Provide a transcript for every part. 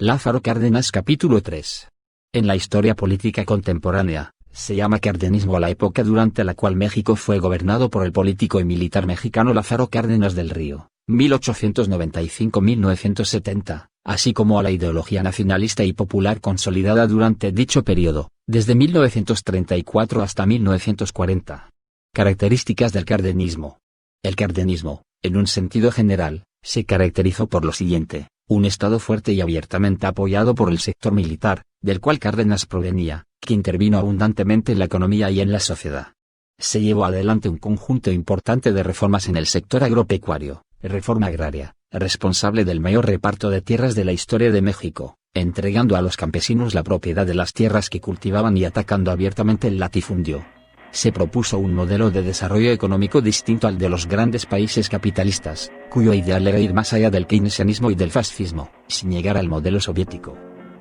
Lázaro Cárdenas capítulo 3. En la historia política contemporánea, se llama cardenismo a la época durante la cual México fue gobernado por el político y militar mexicano Lázaro Cárdenas del Río, 1895-1970, así como a la ideología nacionalista y popular consolidada durante dicho periodo, desde 1934 hasta 1940. Características del cardenismo. El cardenismo, en un sentido general, se caracterizó por lo siguiente: un Estado fuerte y abiertamente apoyado por el sector militar, del cual Cárdenas provenía, que intervino abundantemente en la economía y en la sociedad. Se llevó adelante un conjunto importante de reformas en el sector agropecuario, reforma agraria, responsable del mayor reparto de tierras de la historia de México, entregando a los campesinos la propiedad de las tierras que cultivaban y atacando abiertamente el latifundio. Se propuso un modelo de desarrollo económico distinto al de los grandes países capitalistas, cuyo ideal era ir más allá del keynesianismo y del fascismo, sin llegar al modelo soviético.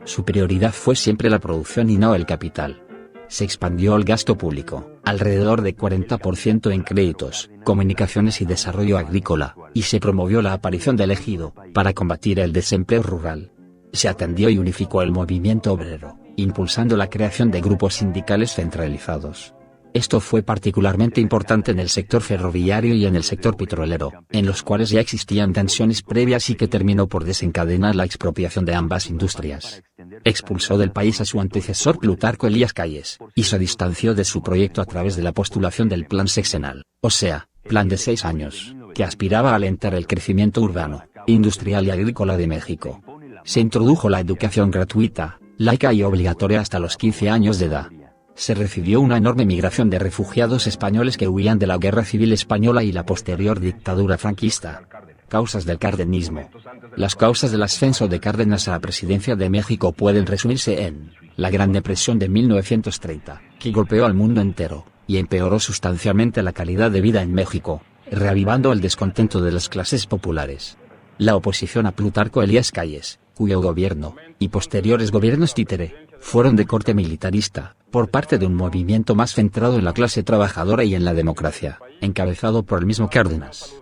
Su prioridad fue siempre la producción y no el capital. Se expandió el gasto público, alrededor de 40% en créditos, comunicaciones y desarrollo agrícola, y se promovió la aparición del ejido, para combatir el desempleo rural. Se atendió y unificó el movimiento obrero, impulsando la creación de grupos sindicales centralizados. Esto fue particularmente importante en el sector ferroviario y en el sector petrolero, en los cuales ya existían tensiones previas y que terminó por desencadenar la expropiación de ambas industrias. Expulsó del país a su antecesor Plutarco Elías Calles, y se distanció de su proyecto a través de la postulación del Plan Sexenal, o sea, plan de 6 años, que aspiraba a alentar el crecimiento urbano, industrial y agrícola de México. Se introdujo la educación gratuita, laica y obligatoria hasta los 15 años de edad. Se recibió una enorme migración de refugiados españoles que huían de la Guerra Civil Española y la posterior dictadura franquista. Causas del cardenismo. Las causas del ascenso de Cárdenas a la presidencia de México pueden resumirse en la Gran Depresión de 1930, que golpeó al mundo entero, y empeoró sustancialmente la calidad de vida en México, reavivando el descontento de las clases populares. La oposición a Plutarco Elías Calles, cuyo gobierno, y posteriores gobiernos títere, fueron de corte militarista, por parte de un movimiento más centrado en la clase trabajadora y en la democracia, encabezado por el mismo Cárdenas.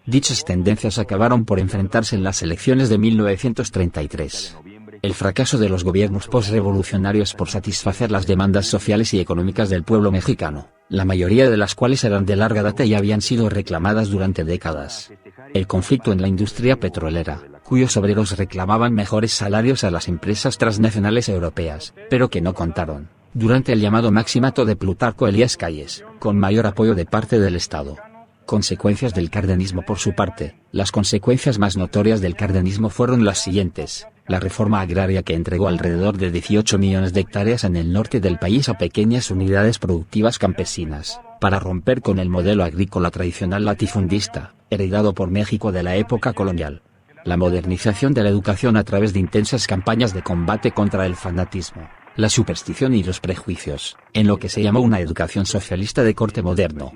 Dichas tendencias acabaron por enfrentarse en las elecciones de 1933. El fracaso de los gobiernos postrevolucionarios por satisfacer las demandas sociales y económicas del pueblo mexicano, la mayoría de las cuales eran de larga data y habían sido reclamadas durante décadas. El conflicto en la industria petrolera, cuyos obreros reclamaban mejores salarios a las empresas transnacionales europeas, pero que no contaron, durante el llamado maximato de Plutarco Elías Calles, con mayor apoyo de parte del Estado. Consecuencias del cardenismo. Por su parte, las consecuencias más notorias del cardenismo fueron las siguientes: la reforma agraria, que entregó alrededor de 18 millones de hectáreas en el norte del país a pequeñas unidades productivas campesinas, para romper con el modelo agrícola tradicional latifundista, heredado por México de la época colonial. La modernización de la educación a través de intensas campañas de combate contra el fanatismo, la superstición y los prejuicios, en lo que se llamó una educación socialista de corte moderno.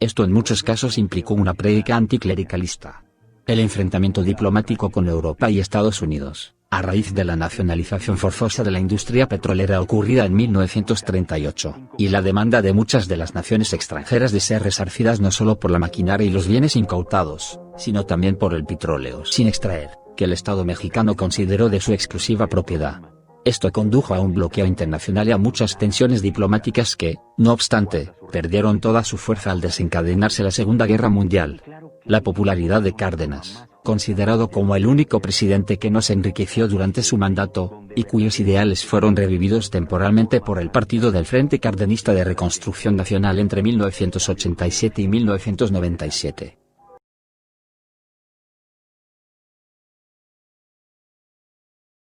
Esto en muchos casos implicó una prédica anticlericalista. El enfrentamiento diplomático con Europa y Estados Unidos, a raíz de la nacionalización forzosa de la industria petrolera ocurrida en 1938, y la demanda de muchas de las naciones extranjeras de ser resarcidas no solo por la maquinaria y los bienes incautados, sino también por el petróleo sin extraer, que el Estado mexicano consideró de su exclusiva propiedad. Esto condujo a un bloqueo internacional y a muchas tensiones diplomáticas que, no obstante, perdieron toda su fuerza al desencadenarse la Segunda Guerra Mundial. La popularidad de Cárdenas, considerado como el único presidente que no se enriqueció durante su mandato, y cuyos ideales fueron revividos temporalmente por el Partido del Frente Cardenista de Reconstrucción Nacional entre 1987 y 1997,